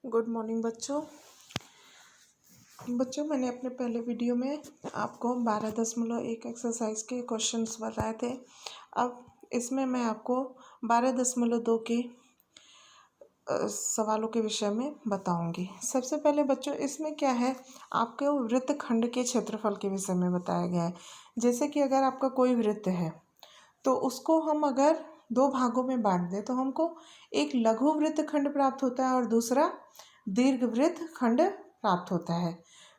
Good morning बच्चों। मैंने अपने पहले वीडियो में आपको 12.1 एक्सरसाइज के क्वेश्चंस बताए थे। अब इसमें मैं आपको 12.2 के सवालों के विषय में बताऊंगी। सबसे पहले बच्चों इसमें क्या है, आपको वृत्तखंड के क्षेत्रफल के विषय में बताया गया है। जैसे कि अगर आपका कोई वृत्त है तो उसको हम अगर दो भागों में बांट दें तो हमको एक लघु वृत्तखंड प्राप्त होता है और दूसरा दीर्घ वृत्तखंड प्राप्त होता है।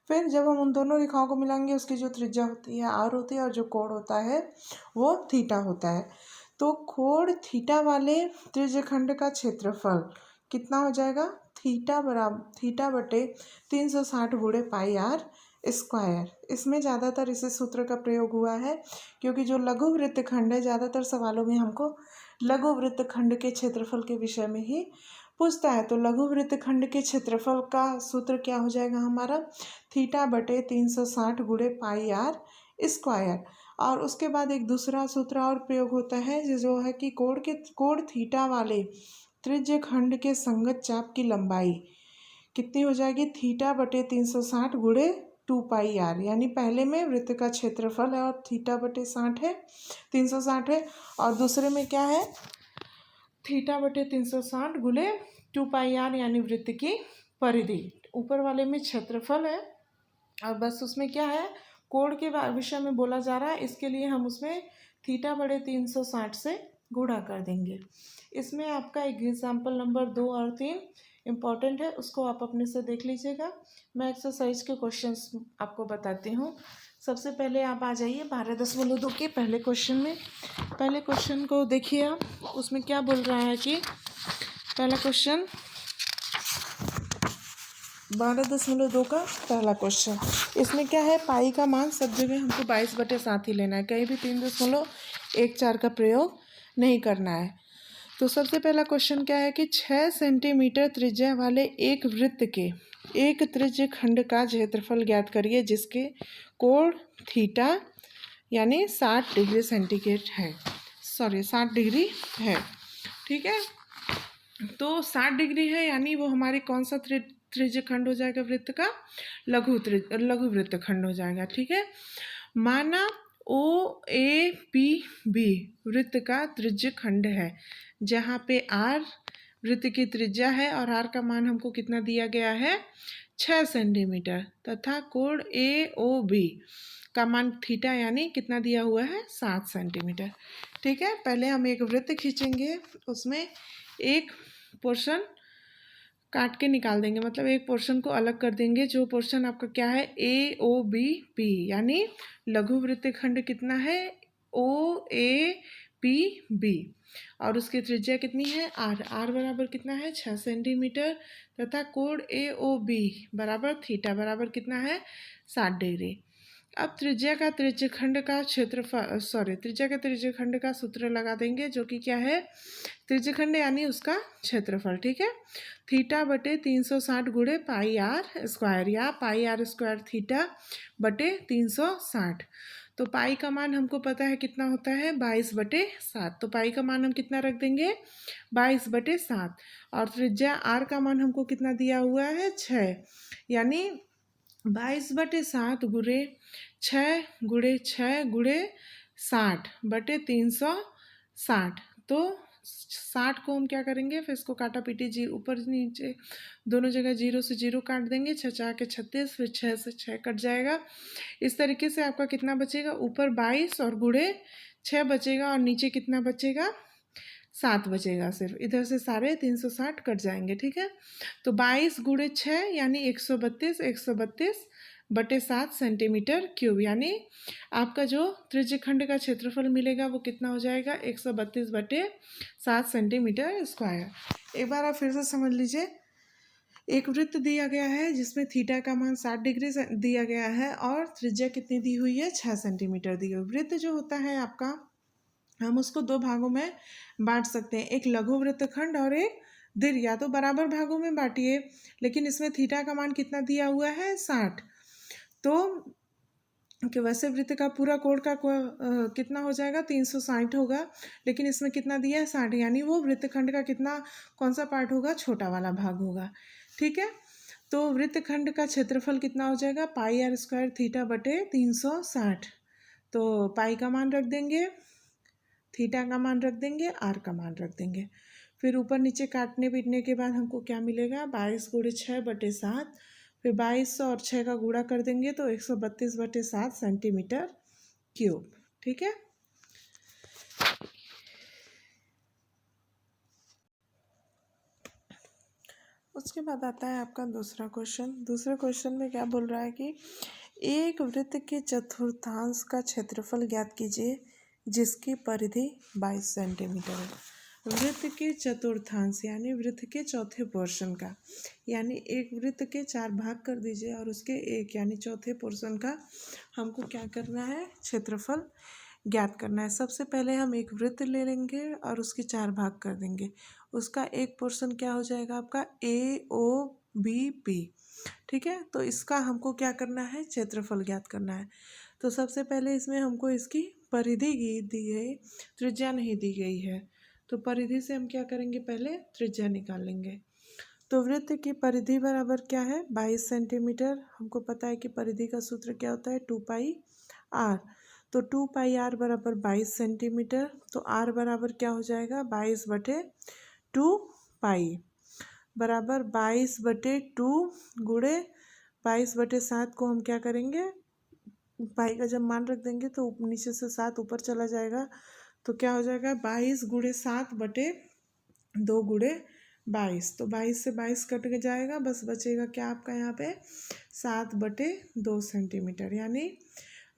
फिर जब हम उन दोनों रेखाओं को मिलाएंगे उसकी जो त्रिज्या होती है आर होती है और जो कोण होता है वो थीटा होता है। तो कोण थीटा वाले त्रिज्यखंड का क्षेत्रफल कितना हो जाएगा, थीटा बटे 360 गुणे पाई आर स्क्वायर। इसमें ज़्यादातर इसी सूत्र का प्रयोग हुआ है क्योंकि जो लघु वृत्तखंड है ज़्यादातर सवालों में हमको लघु वृत्तखंड के क्षेत्रफल के विषय में ही पूछता है। तो लघु वृत्तखंड के क्षेत्रफल का सूत्र क्या हो जाएगा हमारा, थीटा बटे 360 गुणे पाई आर स्क्वायर। और उसके बाद एक दूसरा सूत्र और प्रयोग होता है जो है कि कोण थीटा वाले त्रिज्यखंड के संगत चाप की लंबाई कितनी हो जाएगी, थीटा बटे 360 गुणे 2 पाई आर। यानी पहले में वृत्त का क्षेत्रफल है और थीटा बटे 60 है, 360 है, और दूसरे में क्या है, थीटा बटे 360 गुणे 2 पाई आर यानी वृत्त की परिधि। ऊपर वाले में क्षेत्रफल है और बस उसमें क्या है, कोण के विषय में बोला जा रहा है, इसके लिए हम उसमें थीटा बटे 360 से गुणा कर देंगे। इसमें आपका एग्जाम्पल नंबर 2 और 3 इम्पॉर्टेंट है, उसको आप अपने से देख लीजिएगा। मैं एक्सरसाइज के क्वेश्चंस आपको बताती हूँ। सबसे पहले आप आ जाइए 12.2 के पहले क्वेश्चन में। पहले क्वेश्चन को देखिए आप, उसमें क्या बोल रहा है कि पहला क्वेश्चन 12.2 का पहला क्वेश्चन, इसमें क्या है, पाई का मान सब जगह हमको 22/7 ही लेना है, कहीं भी 3.14 का प्रयोग नहीं करना है। तो सबसे पहला क्वेश्चन क्या है कि 6 सेंटीमीटर त्रिज्या वाले एक वृत्त के एक त्रिज्य खंड का क्षेत्रफल ज्ञात करिए जिसके कोण थीटा यानी 60 डिग्री सेंटीग्रेड है, 60 डिग्री है। ठीक है, तो 60 डिग्री है यानी वो हमारे कौन सा त्रिज्य खंड हो जाएगा, वृत्त का लघु वृत्त खंड हो जाएगा। ठीक है, माना ओ ए पी बी वृत्त का त्रिज्य खंड है जहाँ पे आर वृत्त की त्रिज्या है और आर का मान हमको कितना दिया गया है, 6 सेंटीमीटर, तथा कोण ए ओ बी का मान थीटा यानी कितना दिया हुआ है, 7 सेंटीमीटर। ठीक है, पहले हम एक वृत्त खींचेंगे, उसमें एक पोर्शन काट के निकाल देंगे, मतलब एक पोर्शन को अलग कर देंगे। जो पोर्शन आपका क्या है, ए ओ बी पी, यानी लघु वृत्तखंड कितना है, ओ ए पी बी, और उसकी त्रिज्या कितनी है, आर। आर बराबर कितना है, 6 सेंटीमीटर, तथा कोण ए ओ बी बराबर थीटा बराबर कितना है, 60 डिग्री। अब त्रिज्या का त्रिज्यखंड का सूत्र लगा देंगे जो कि क्या है, त्रिज्यखंड यानी उसका क्षेत्रफल। ठीक है, थीटा बटे 360 गुणे पाई आर स्क्वायर, या पाई आर स्क्वायर थीटा बटे 360। तो पाई का मान हमको पता है कितना होता है, 22/7। तो पाई का मान हम कितना रख देंगे, 22/7, और त्रिज्या आर का मान हमको कितना दिया हुआ है, 6, यानी 22/7 गुणे 6 गुणे 6 गुणे 60/360। तो 60 को हम क्या करेंगे, फिर इसको काटा पीटी जी ऊपर नीचे दोनों जगह 0 से 0 काट देंगे, 6 4 के 36, फिर 6 से 6 कट जाएगा। इस तरीके से आपका कितना बचेगा, ऊपर 22 और गुणे 6 बचेगा और नीचे कितना बचेगा, 7 बचेगा। सिर्फ इधर से सारे 360 कट जाएंगे। ठीक है, तो 22 गुणे 6 यानी 132/7 सेंटीमीटर क्यूब, यानी आपका जो त्रिज्यखंड का क्षेत्रफल मिलेगा वो कितना हो जाएगा, 132/7 सेंटीमीटर स्क्वायर। एक बार आप फिर से समझ लीजिए, एक वृत्त दिया गया है जिसमें थीटा का मान 60 डिग्री दिया गया है और त्रिज्या कितनी दी हुई है, 6 सेंटीमीटर दी हुई। वृत्त जो होता है आपका, हम उसको दो भागों में बांट सकते हैं, एक लघु वृत्तखंड और एक दीर्घ। या तो बराबर भागों में बांटिए, लेकिन इसमें थीटा का मान कितना दिया हुआ है, 60। तो कि वैसे वृत्त का पूरा कोण का कितना हो जाएगा, 360 होगा, लेकिन इसमें कितना दिया है, 60, यानी वो वृत्तखंड का कितना कौन सा पार्ट होगा, छोटा वाला भाग होगा। ठीक है। तो वृत्तखंड का क्षेत्रफल कितना हो जाएगा, पाई आर स्क्वायर थीटा बटे 360। तो पाई का मान रख देंगे, थीटा का मान रख देंगे, आर का मान रख देंगे। फिर ऊपर नीचे काटने पीटने के बाद हमको क्या मिलेगा, 22 × 6/7। फिर 2200 और 6 का गुणा कर देंगे तो 132/7 सेंटीमीटर क्यूब। ठीक है। उसके बाद आता है आपका दूसरा क्वेश्चन। दूसरे क्वेश्चन में क्या बोल रहा है कि एक वृत्त के चतुर्थांश का क्षेत्रफल ज्ञात कीजिए जिसकी परिधि 22 सेंटीमीटर है। वृत्त के चतुर्थांश यानी वृत्त के चौथे पोर्शन का, यानी एक वृत्त के 4 भाग कर दीजिए और उसके एक यानी चौथे पोर्शन का हमको क्या करना है, क्षेत्रफल ज्ञात करना है। सबसे पहले हम एक वृत्त ले लेंगे और उसके 4 भाग कर देंगे। उसका एक पोर्शन क्या हो जाएगा आपका, AOBP। ठीक है। तो इसका हमको क्या करना है, क्षेत्रफल ज्ञात करना है। तो सबसे पहले इसमें हमको इसकी परिधि दी गई, त्रिज्या नहीं दी गई है। तो परिधि से हम क्या करेंगे, पहले त्रिज्या निकाल लेंगे। तो वृत्त की परिधि बराबर क्या है, 22 सेंटीमीटर। हमको पता है कि परिधि का सूत्र क्या होता है, 2πr। तो 2πr बराबर 22 सेंटीमीटर। तो r बराबर क्या हो जाएगा, 22/2π बराबर 22/2 गुणे 22/7 को हम क्या करेंगे, पाई का जब मान रख देंगे तो नीचे से 7 ऊपर चला जाएगा। तो क्या हो जाएगा, 22 × 7/2 गुणे 22। तो 22 से 22 कट के जाएगा, बस बचेगा क्या आपका यहाँ पे, 7/2 सेंटीमीटर। यानी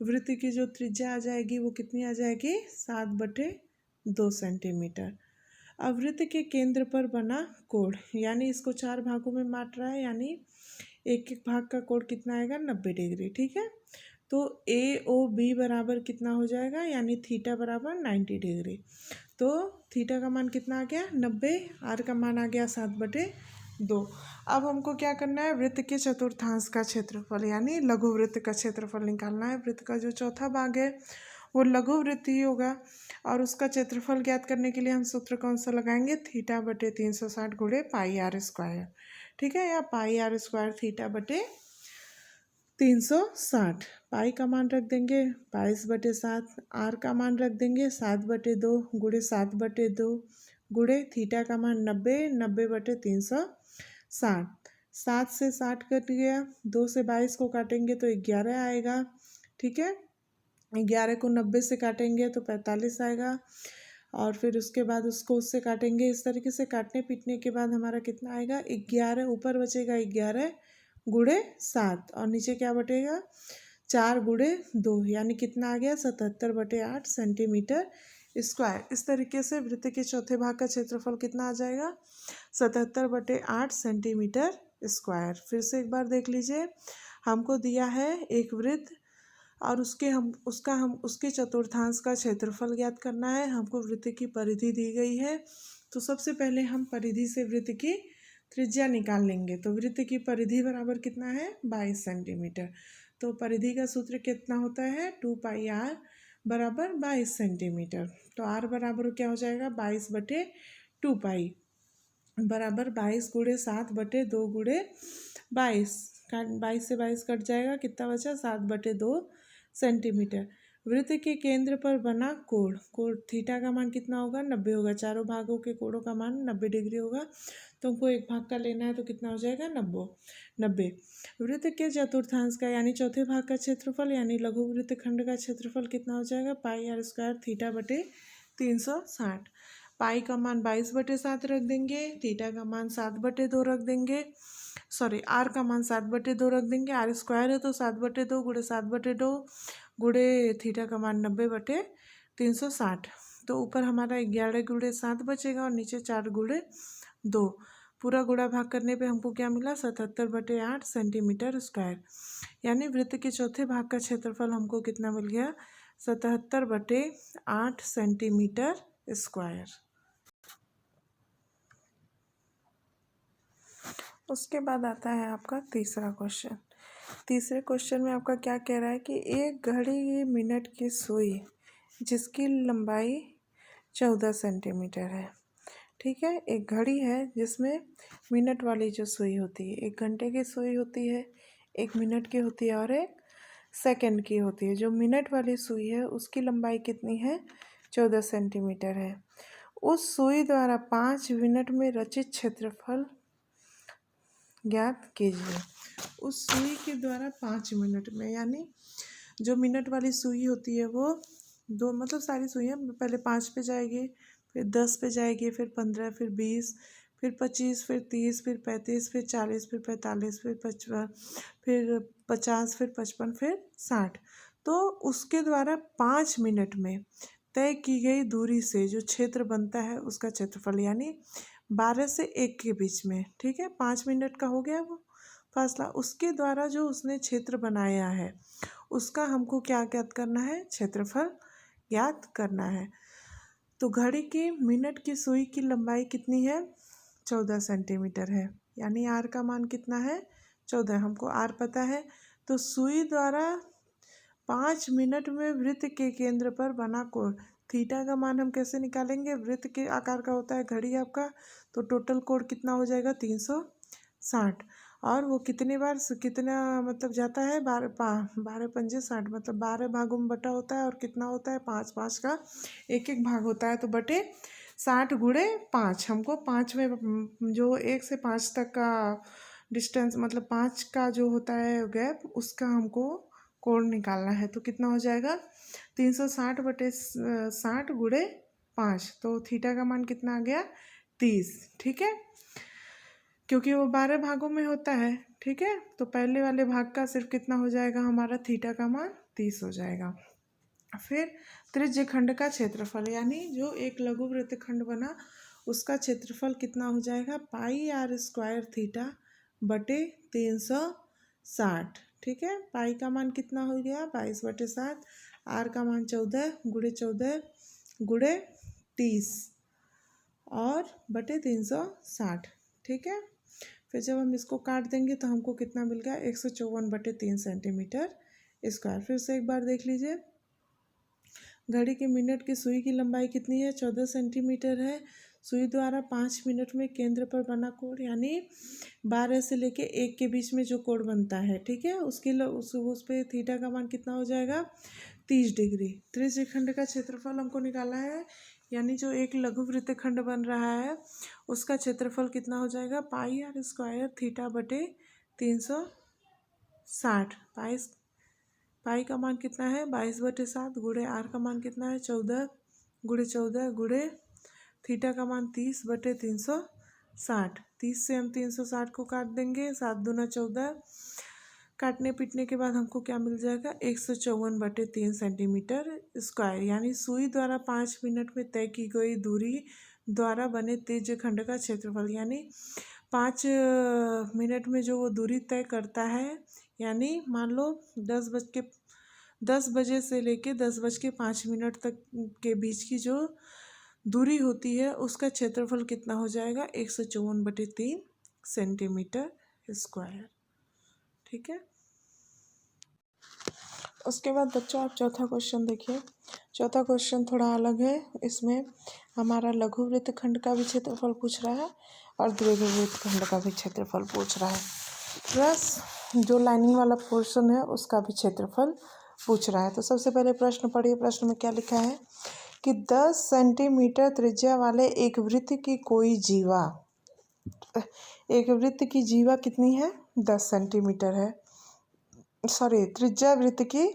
वृत्त की जो त्रिज्या आ जाएगी वो कितनी आ जाएगी, 7/2 सेंटीमीटर। अब वृत्त के केंद्र पर बना कोण, यानी इसको 4 भागों में बांट रहा है, यानी एक एक भाग का कोण कितना आएगा, 90 डिग्री। ठीक है। तो AOB बराबर कितना हो जाएगा, यानी थीटा बराबर 90 डिग्री। तो थीटा का मान कितना आ गया, 90। आर का मान आ गया 7/2। अब हमको क्या करना है, वृत्त के चतुर्थांश का क्षेत्रफल यानी लघु वृत्त का क्षेत्रफल निकालना है। वृत्त का जो चौथा भाग है वो लघु वृत्त ही होगा और उसका क्षेत्रफल ज्ञात करने के लिए हम सूत्र कौन सा लगाएंगे, थीटा बटे 360 गुणे पाई आर स्क्वायर। ठीक है, या पाई आर स्क्वायर थीटा बटे 360। पाई का मान रख देंगे 22/7, आर का मान रख देंगे 7/2 गुणे 7/2 गुणे थीटा का मान 90, 90/360। 7 से 60 कट गया, 2 से 22 को काटेंगे तो 11 आएगा। ठीक है, 11 को 90 से काटेंगे तो 45 आएगा और फिर उसके बाद उसको उससे काटेंगे। इस तरीके से काटने पीटने के बाद हमारा कितना आएगा, 11 ऊपर बचेगा 11 गुणे 7 और नीचे क्या बटेगा, 4 गुणे 2, यानी कितना आ गया, 77/8 सेंटीमीटर स्क्वायर। इस तरीके से वृत्त के चौथे भाग का क्षेत्रफल कितना आ जाएगा, 77/8 सेंटीमीटर स्क्वायर। फिर से एक बार देख लीजिए, हमको दिया है एक वृत्त और उसके चतुर्थांश का क्षेत्रफल ज्ञात करना है। हमको वृत्त की परिधि दी गई है। तो सबसे पहले हम परिधि से वृत्त की त्रिज्या निकाल लेंगे। तो वृत्त की परिधि बराबर कितना है, 22 सेंटीमीटर। तो परिधि का सूत्र कितना होता है, 2πr बराबर 22 सेंटीमीटर। तो r बराबर क्या हो जाएगा, 22/2π बराबर 22 गुणे 7/2 गुणे 22। 22 से 22 कट जाएगा, कितना बचा, 7/2 सेंटीमीटर। वृत्त के केंद्र पर बना कोण, थीटा का मान कितना होगा, 90 होगा। चारों भागों के कोणों का मान 90 डिग्री होगा। तो हमको एक भाग का लेना है तो कितना हो जाएगा, 90। वृत्त के चतुर्थांश का यानी चौथे भाग का क्षेत्रफल यानी लघु वृत्त खंड का क्षेत्रफल कितना हो जाएगा, पाई आर स्क्वायर थीटा बटे 360। पाई का मान 22/7 रख देंगे, थीटा का मान 7/2 रख देंगे, सॉरी आर का मान 7/2 रख देंगे। आर स्क्वायर है तो 7/2 गुणे 7/2 गुणे थीटा का मान 90/360। तो ऊपर हमारा 11 गुणे 7 बचेगा और नीचे 4 गुणे 2। पूरा गुणा भाग करने पे हमको क्या मिला, 77/8 सेंटीमीटर स्क्वायर। यानी वृत्त के चौथे भाग का क्षेत्रफल हमको कितना मिल गया, 77/8 सेंटीमीटर स्क्वायर। उसके बाद आता है आपका तीसरा क्वेश्चन। तीसरे क्वेश्चन में आपका क्या कह रहा है कि एक घड़ी मिनट की सुई जिसकी लंबाई 14 सेंटीमीटर है, ठीक है। एक घड़ी है जिसमें मिनट वाली जो सुई होती है, 1 घंटे की सुई होती है, 1 मिनट की होती है और 1 सेकंड की होती है। जो मिनट वाली सुई है उसकी लंबाई कितनी है? 14 सेंटीमीटर है। उस सुई द्वारा 5 मिनट में रचित क्षेत्रफल ज्ञात कीजिए। उस सुई के द्वारा 5 मिनट में, यानी जो मिनट वाली सुई होती है वो दो, मतलब सारी सुइयाँ पहले 5 पे जाएगी, फिर 10 पे जाएगी, फिर 15, फिर 20, फिर 25, फिर 30, फिर 35, फिर 40, फिर 45, फिर 55, फिर 50, फिर 55, फिर 60। तो उसके द्वारा 5 मिनट में तय की गई दूरी से जो क्षेत्र बनता है उसका क्षेत्रफल, यानी 12 से 1 के बीच में, ठीक है, 5 मिनट का हो गया वो फासला। उसके द्वारा जो उसने क्षेत्र बनाया है उसका हमको क्या ज्ञात करना है? क्षेत्रफल ज्ञात करना है। तो घड़ी की मिनट की सुई की लंबाई कितनी है? 14 सेंटीमीटर है, यानी आर का मान कितना है? 14। हमको आर पता है। तो सुई द्वारा 5 मिनट में वृत्त के केंद्र पर बना कोण, थीटा का मान हम कैसे निकालेंगे? वृत्त के आकार का होता है घड़ी आपका, तो टोटल कोण कितना हो जाएगा? 360। और वो कितने बार कितना मतलब जाता है? 12 पंजे 60, मतलब 12 भागों में बटा होता है। और कितना होता है? 5 5 का एक एक भाग होता है, तो बटे 60 गुणे 5। हमको 5 में जो 1 से 5 तक का डिस्टेंस, मतलब 5 का जो होता है गैप, उसका हमको कोण निकालना है। तो कितना हो जाएगा? 360 बटे 60 गुणे 5। तो थीटा का मान कितना आ गया? 30। ठीक है, क्योंकि वो 12 भागों में होता है। ठीक है, तो पहले वाले भाग का सिर्फ कितना हो जाएगा? हमारा थीटा का मान 30 हो जाएगा। फिर त्रिज्य खंड का क्षेत्रफल, यानी जो एक लघु वृत्तखंड बना उसका क्षेत्रफल कितना हो जाएगा? पाई आर स्क्वायर थीटा बटे 360। ठीक है, पाई का मान कितना हो गया? 22/7। आर का मान 14 गुणे 14 गुणे 30 और बटे 360। ठीक है, फिर जब हम इसको काट देंगे तो हमको कितना मिल गया? 154/3 सेंटीमीटर स्क्वायर। फिर से एक बार देख लीजिए, घड़ी की मिनट की सुई की लंबाई कितनी है? 14 सेंटीमीटर है। सुई द्वारा 5 मिनट में केंद्र पर बना कोण, यानी 12 से लेके 1 के बीच में जो कोण बनता है, ठीक है, उस पे थीटा का मान कितना हो जाएगा? 30 डिग्री। त्रिज्य खंड का क्षेत्रफल हमको निकालना है, यानी जो एक लघु वृत्तखंड बन रहा है उसका क्षेत्रफल कितना हो जाएगा? पाई आर स्क्वायर थीटा बटे 360। पाई का मान कितना है? 22/7 गुणे आर का मान कितना है? 14 गुणे 14 गुणे थीटा का मान 30/360। 30 से हम 360 को काट देंगे, 7 दूना 14। काटने पीटने के बाद हमको क्या मिल जाएगा? 154/3 सेंटीमीटर स्क्वायर, यानी सुई द्वारा 5 मिनट में तय की गई दूरी द्वारा बने त्रिज्य खंड का क्षेत्रफल, यानी 5 मिनट में जो वो दूरी तय करता है, यानी मान लो 10 बजे से लेके 10:05 तक के बीच की जो दूरी होती है उसका क्षेत्रफल कितना हो जाएगा? 154/3 सेंटीमीटर स्क्वायर। ठीक है, उसके बाद बच्चों आप चौथा क्वेश्चन देखिए। चौथा क्वेश्चन थोड़ा अलग है। इसमें हमारा लघु वृत्तखंड का भी क्षेत्रफल पूछ रहा है और दीर्घ वृत्तखंड का भी क्षेत्रफल पूछ रहा है, प्लस जो लाइनिंग वाला पोर्शन है उसका भी क्षेत्रफल पूछ रहा है। तो सबसे पहले प्रश्न पढ़िए। प्रश्न में क्या लिखा है कि 10 सेंटीमीटर त्रिज्या वाले एक वृत्त की कोई जीवा, एक वृत्त की जीवा कितनी है? 10 सेंटीमीटर है। सॉरी, त्रिज्या वृत्त की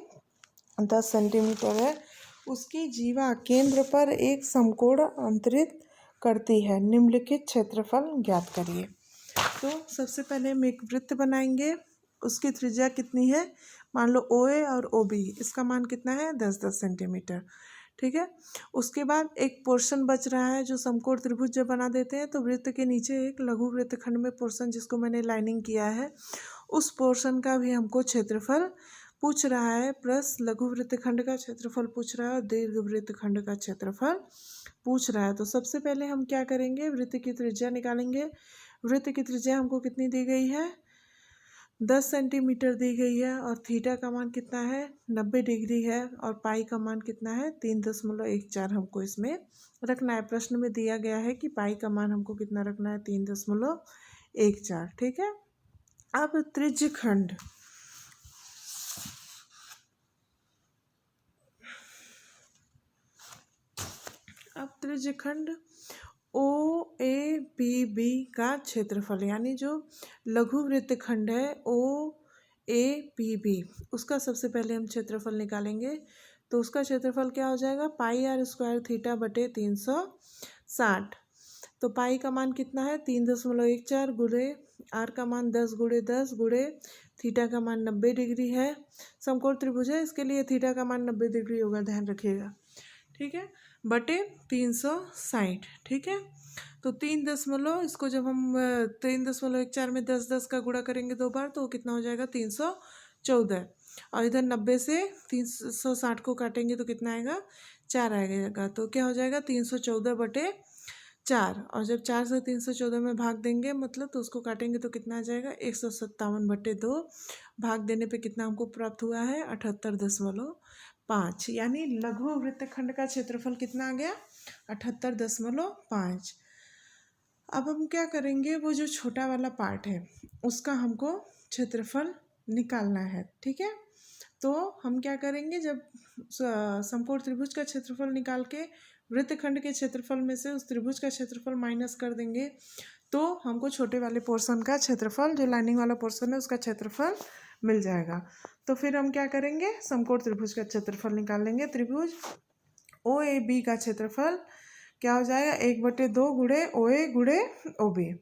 10 सेंटीमीटर है। उसकी जीवा केंद्र पर एक समकोण अंतरित करती है। निम्नलिखित क्षेत्रफल ज्ञात करिए। तो सबसे पहले हम एक वृत्त बनाएंगे, उसकी त्रिज्या कितनी है? मान लो OA और OB, इसका मान कितना है? 10-10 सेंटीमीटर। ठीक है, उसके बाद एक पोर्शन बच रहा है जो समकोण त्रिभुज जब बना देते हैं तो वृत्त के नीचे एक लघु वृत्तखंड में पोर्शन जिसको मैंने लाइनिंग किया है उस पोर्शन का भी हमको क्षेत्रफल पूछ रहा है, प्लस लघु वृत्तखंड का क्षेत्रफल पूछ रहा है और दीर्घ वृत्तखंड का क्षेत्रफल पूछ रहा है। तो सबसे पहले हम क्या करेंगे? वृत्त की त्रिज्या निकालेंगे। वृत्त की त्रिज्या हमको कितनी दी गई है? 10 सेंटीमीटर दी गई है और थीटा का मान कितना है 90 डिग्री है और पाई का मान कितना है 3.14 हमको इसमें रखना है। प्रश्न में दिया गया है कि पाई का मान हमको कितना रखना है 3.14। ठीक है। अब त्रिज्यखंड, ओ ए पी बी का क्षेत्रफल, यानी जो लघु वृत्तखंड है ओ ए पी बी, उसका सबसे पहले हम क्षेत्रफल निकालेंगे। तो उसका क्षेत्रफल क्या हो जाएगा पाई आर स्क्वायर थीटा बटे 360। तो पाई का मान कितना है 3.14 गुणे आर का मान 10 गुणे 10 गुणे थीटा का मान 90 डिग्री है। समकोण त्रिभुज है, इसके लिए थीटा का मान 90 डिग्री होगा, ध्यान रखिएगा। ठीक है, बटे 360। ठीक है, तो 3 दशमलव, इसको जब हम 3.14 में 10 का गुणा करेंगे 2 बार तो कितना हो जाएगा 314। और इधर 90 से 360 को काटेंगे तो कितना आएगा 4 आएगा। तो क्या हो जाएगा 314/4। और जब 4 से 314 में भाग देंगे मतलब तो उसको काटेंगे तो कितना आ जाएगा 157/2। भाग देने पे कितना हमको प्राप्त हुआ है 78.5। यानी लघु वृत्तखंड का क्षेत्रफल कितना आ गया 78.5। अब हम क्या करेंगे, वो जो छोटा वाला पार्ट है उसका हमको क्षेत्रफल निकालना है। ठीक है, तो हम क्या करेंगे, जब समकोण त्रिभुज का क्षेत्रफल निकाल के वृत्तखंड के क्षेत्रफल में से उस त्रिभुज का क्षेत्रफल माइनस कर देंगे तो हमको छोटे वाले पोर्शन का क्षेत्रफल, जो लाइनिंग वाला पोर्शन है उसका क्षेत्रफल मिल जाएगा। तो फिर हम क्या करेंगे, समकोण त्रिभुज का क्षेत्रफल निकाल लेंगे। त्रिभुज ओ ए बी का क्षेत्रफल क्या हो जाएगा 1/2 गुणे ओ ए गुणे ओ बी।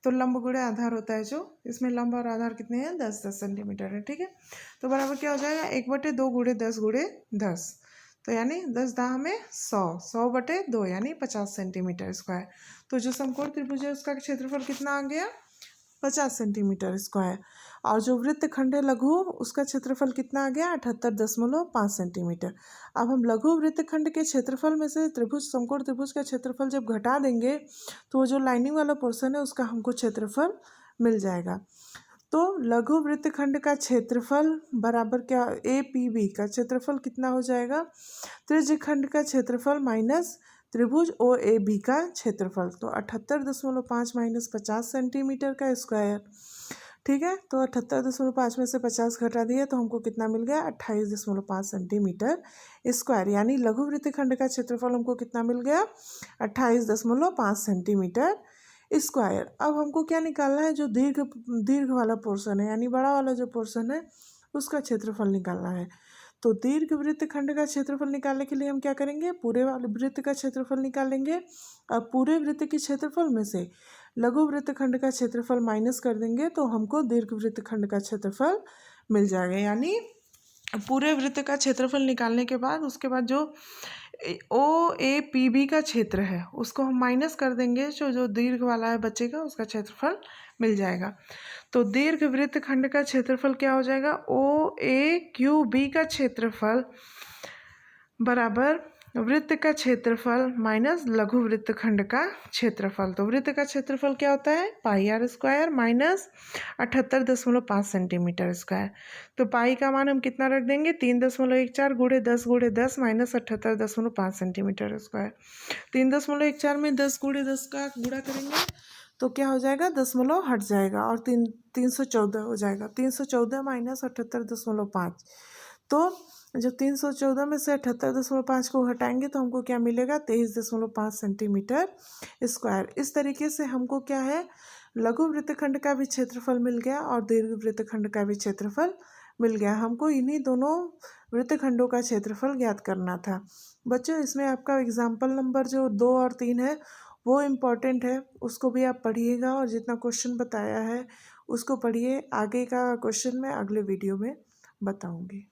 तो लंब गुणे आधार होता है, जो इसमें लंब और आधार कितने हैं 10-10 सेंटीमीटर है। ठीक है, तो बराबर क्या हो जाएगा 1/2 गुणे 10 गुणे 10। तो यानी 10 दाह में 100, 100/2 यानी 50 सेंटीमीटर स्क्वायर। तो जो समकोण त्रिभुज है उसका क्षेत्रफल कितना आ गया 50 सेंटीमीटर स्क्वायर। और जो वृत्तखंड है लघु, उसका क्षेत्रफल कितना आ गया 78.5 सेंटीमीटर। अब हम लघु वृत्तखंड के क्षेत्रफल में से त्रिभुज, समकोण त्रिभुज का क्षेत्रफल जब घटा देंगे तो वो जो लाइनिंग वाला पोर्शन है उसका हमको क्षेत्रफल मिल जाएगा। तो लघु वृत्तखंड का क्षेत्रफल बराबर क्या, ए पी बी का क्षेत्रफल कितना हो जाएगा त्रिज्यखंड का क्षेत्रफल माइनस त्रिभुज ओ ए बी का क्षेत्रफल। तो 78.5 माइनस 50 सेंटीमीटर का स्क्वायर। ठीक है, तो 78.5 में से 50 घटा दिए तो हमको कितना मिल गया 28.5 सेंटीमीटर स्क्वायर। यानी लघु वृत्तखंड का क्षेत्रफल हमको कितना मिल गया 28.5 सेंटीमीटर स्क्वायर। अब हमको क्या निकालना है, जो दीर्घ वाला पोर्शन है, यानी बड़ा वाला जो पोर्शन है उसका क्षेत्रफल निकालना है। तो दीर्घ वृत्तखंड का क्षेत्रफल निकालने के लिए हम क्या करेंगे, पूरे वाले वृत्त का क्षेत्रफल निकालेंगे। अब पूरे वृत्त के क्षेत्रफल में से लघु वृत्तखंड का क्षेत्रफल माइनस कर देंगे तो हमको दीर्घ वृत्तखंड का क्षेत्रफल मिल जाएगा। यानी पूरे वृत्त का क्षेत्रफल निकालने के बाद उसके बाद जो ओ ए पी बी का क्षेत्र है उसको हम माइनस कर देंगे, जो दीर्घ वाला है बचेगा उसका क्षेत्रफल मिल जाएगा। तो दीर्घ वृत्तखंड का क्षेत्रफल क्या हो जाएगा ओ ए क्यू बी का क्षेत्रफल बराबर वृत्त का क्षेत्रफल माइनस लघु वृत्तखंड का क्षेत्रफल। तो वृत्त का क्षेत्रफल क्या होता है pi r square minus 78.5 centimetre square. तो पाई का मान हम कितना रख देंगे 3.14 गुणे 10 माइनस 78.5 सेंटीमीटर स्क्वायर। 3.14 में 10 गुणे 10 का गुणा करेंगे तो क्या हो जाएगा दशमलव हट जाएगा और 314 हो जाएगा। 314 माइनस 78.5। तो जब 314 में से 78.5 को हटाएंगे तो हमको क्या मिलेगा 23.5 सेंटीमीटर स्क्वायर। इस तरीके से हमको क्या है लघु वृत्तखंड का भी क्षेत्रफल मिल गया और दीर्घ वृत्तखंड का भी क्षेत्रफल मिल गया। हमको इन्हीं दोनों वृत्तखंडों का क्षेत्रफल ज्ञात करना था। बच्चों, इसमें आपका एग्जाम्पल नंबर जो 2 और 3 है वो इम्पॉर्टेंट है, उसको भी आप पढ़िएगा और जितना क्वेश्चन बताया है उसको पढ़िए। आगे का क्वेश्चन मैं अगले वीडियो में बताऊंगी।